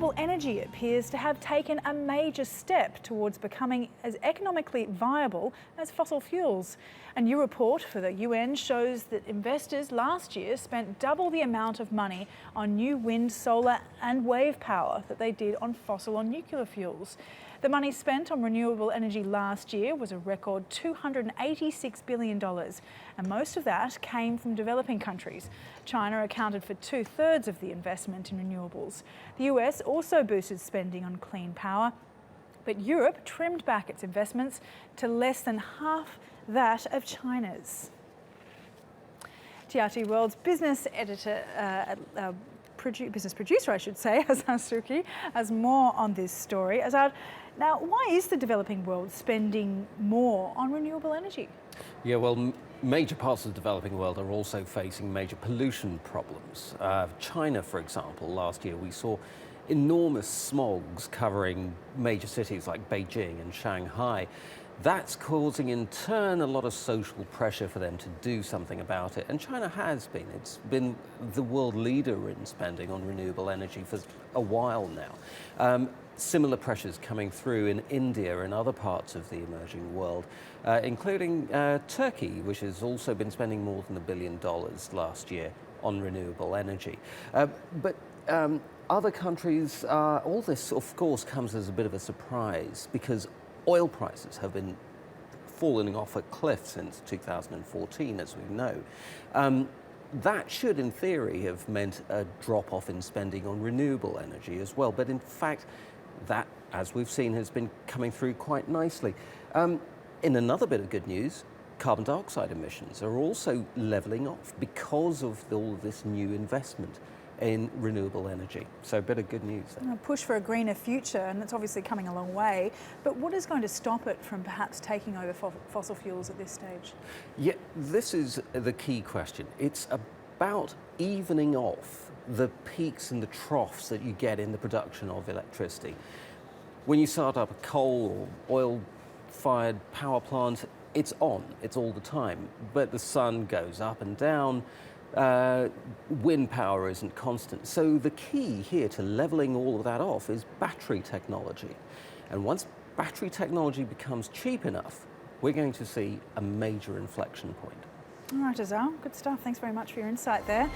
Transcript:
renewable energy appears to have taken a major step towards becoming as economically viable as fossil fuels. A new report for the UN shows that investors last year spent double the amount of money on new wind, solar and wave power that they did on fossil or nuclear fuels. The money spent on renewable energy last year was a record $286 billion, and most of that came from developing countries. China accounted for 2/3 of the investment in renewables. The US also boosted spending on clean power, but Europe trimmed back its investments to less than half that of China's. TRT World's business editor, business producer, I should say, Azhar Sukri, has more on this story. Azhar, now, why is the developing world spending more on renewable energy? Yeah, well, major parts of the developing world are also facing major pollution problems. China, for example, last year we saw enormous smogs covering major cities like Beijing and Shanghai. That's causing, in turn, a lot of social pressure for them to do something about it. And China has been. It's been the world leader in spending on renewable energy for a while now. Similar pressures coming through in India and other parts of the emerging world, including Turkey, which has also been spending more than $1 billion last year on renewable energy. But other countries, all this, of course, comes as a bit of a surprise because oil prices have been falling off a cliff since 2014, as we know. That should, in theory, have meant a drop-off in spending on renewable energy as well. But in fact, that, as we've seen, has been coming through quite nicely. In another bit of good news, carbon dioxide emissions are also levelling off because of all of this new investment in renewable energy. So a bit of good news there. A push for a greener future, and it's obviously coming a long way. But what is going to stop it from perhaps taking over fossil fuels at this stage? Yeah, this is the key question. It's about evening off the peaks and the troughs that you get in the production of electricity. When you start up a coal or oil-fired power plant, it's on, it's all the time. But the sun goes up and down. Wind power isn't constant. So the key here to levelling all of that off is battery technology. And once battery technology becomes cheap enough, we're going to see a major inflection point. All right, Azhar, good stuff. Thanks very much for your insight there.